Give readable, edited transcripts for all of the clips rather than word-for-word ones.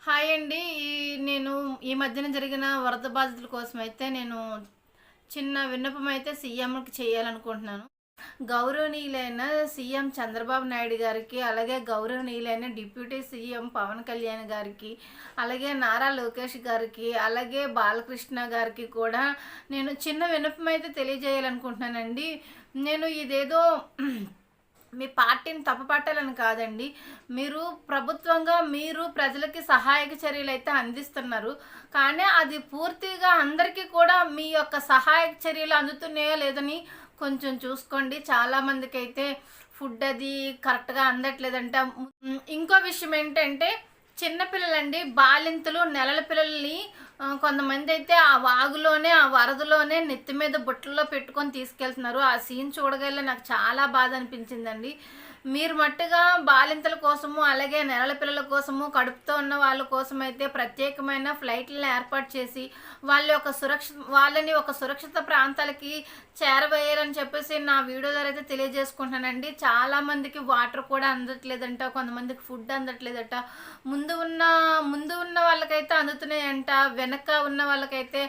Hi అండి. నేను ఈ మధ్యన జరిగిన వరద బాధితుల కోసమైతే నేను చిన్న విన్నపం అయితే సీఎంకి చేయాలనుకుంటున్నాను. గౌరవనీయులైన సీఎం చంద్రబాబు నాయుడు గారికి, అలాగే గౌరవనీయులైన డిప్యూటీ సీఎం పవన్ కళ్యాణ్ గారికి, అలాగే నారా లోకేష్ గారికి, అలాగే బాలకృష్ణ గారికి కూడా నేను చిన్న విన్నపం అయితే తెలియజేయాలనుకుంటున్నానండి. నేను ఇదేదో మీ పార్టీని తప్పుపట్టాలని కాదండి. మీరు ప్రభుత్వంగా మీరు ప్రజలకి సహాయక చర్యలు అయితే అందిస్తున్నారు. కానీ అది పూర్తిగా అందరికీ కూడా మీ యొక్క సహాయక చర్యలు అందుతున్నాయో లేదని కొంచెం చూసుకోండి. చాలామందికి అయితే ఫుడ్ అది కరెక్ట్గా అందట్లేదంట. ఇంకో విషయం ఏంటంటే చిన్నపిల్లలండి, బాలింతలు, నెలల పిల్లల్ని కొంతమంది అయితే ఆ వాగులోనే, ఆ వరదలోనే నెత్తి మీద బుట్టల్లో పెట్టుకొని తీసుకెళ్తున్నారు. ఆ సీన్ చూడగల నాకు చాలా బాధ అనిపించిందండి. మీరు మట్టుగా బాలింతల కోసము, అలాగే నెలల పిల్లల కోసము, కడుపుతో ఉన్న వాళ్ళ కోసం అయితే ప్రత్యేకమైన ఫ్లైట్లను ఏర్పాటు చేసి వాళ్ళని ఒక సురక్షిత ప్రాంతాలకి చేరవేయాలని చెప్పేసి నా వీడియో ద్వారా అయితే తెలియజేసుకుంటున్నానండి. చాలామందికి వాటర్ కూడా అందట్లేదంట, కొంతమందికి ఫుడ్ అందట్లేదట. ముందు ఉన్న వాళ్ళకైతే అందుతున్నాయంట, వెనక ఉన్న వాళ్ళకైతే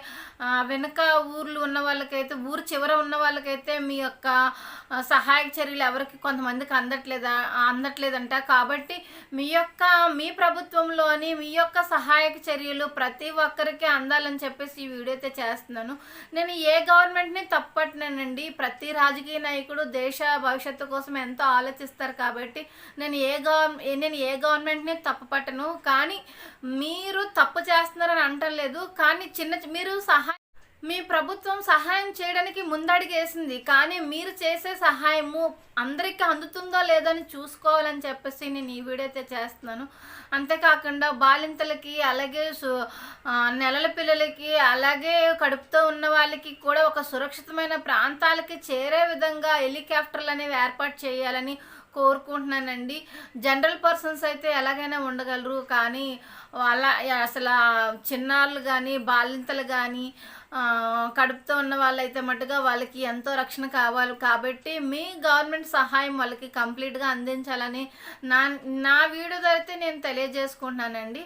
వెనక ఊర్లు ఉన్న వాళ్ళకైతే, ఊరు చివర ఉన్న వాళ్ళకైతే మీ యొక్క సహాయక చర్యలు ఎవరికి కొంతమందికి అందట్లేదంట. కాబట్టి మీ ప్రభుత్వంలోని మీ యొక్క సహాయక చర్యలు ప్రతి ఒక్కరికి అందాలని చెప్పేసి ఈ వీడియో అయితే చేస్తున్నాను. నేను ఏ గవర్నమెంట్ని తప్పట్టినానండి. ప్రతి రాజకీయ నాయకుడు దేశ భవిష్యత్తు కోసం ఎంతో ఆలోచిస్తారు. కాబట్టి నేను ఏ గవర్నమెంట్ని తప్పుపట్టను. కానీ మీరు తప్పు చేస్తున్నారని అంటలేదు. కానీ మీరు మీ ప్రభుత్వం సహాయం చేయడానికి ముందడుగేసింది. కానీ మీరు చేసే సహాయము అందరికీ అందుతుందో లేదో అని చూసుకోవాలని చెప్పేసి నేను ఈ వీడియో అయితే చేస్తున్నాను. అంతేకాకుండా బాలింతలకి, అలాగే నెలల పిల్లలకి, అలాగే కడుపుతో ఉన్న వాళ్ళకి కూడా ఒక సురక్షితమైన ప్రాంతాలకి చేరే విధంగా హెలికాప్టర్లు అనేవి ఏర్పాటు చేయాలని కోరుకుంటున్నానండి. జనరల్ పర్సన్స్ అయితే ఎలాగైనా ఉండగలరు. కానీ అసలు చిన్నారులు కానీ, బాలింతలు కానీ, కడుపుతో ఉన్న వాళ్ళైతే మట్టుగా వాళ్ళకి ఎంతో రక్షణ కావాలి. కాబట్టి మీ గవర్నమెంట్ సహాయం వాళ్ళకి కంప్లీట్గా అందించాలని నా వీడియో ద్వారా అయితే నేను తెలియజేసుకుంటున్నానండి.